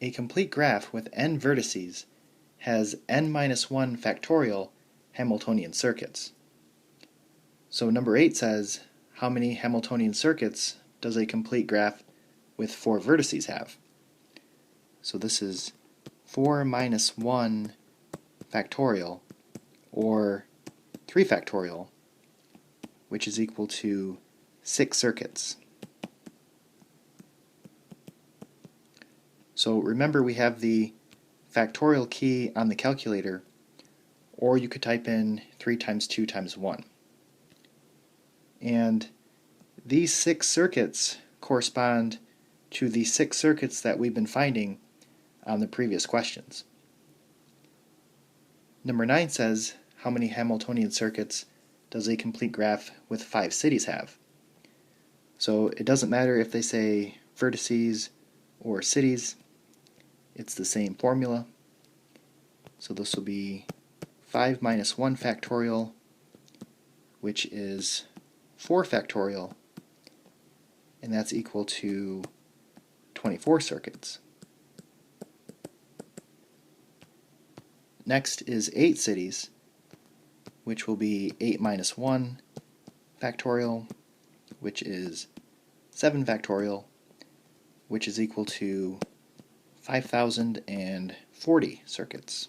A complete graph with n vertices has n minus 1 factorial Hamiltonian circuits. So number 8 says, how many Hamiltonian circuits does a complete graph with 4 vertices have? So this is 4 minus 1 factorial, or 3 factorial, which is equal to 6 circuits. So remember, we have the factorial key on the calculator, or you could type in 3 times 2 times 1. And these 6 circuits correspond to the 6 circuits that we've been finding on the previous questions. Number 9 says, how many Hamiltonian circuits does a complete graph with 5 cities have? So it doesn't matter if they say vertices or cities, it's the same formula. So this will be 5 minus 1 factorial, which is 4 factorial, and that's equal to 24 circuits. Next is 8 cities, which will be 8 minus 1 factorial, which is 7 factorial, which is equal to 5,040 circuits.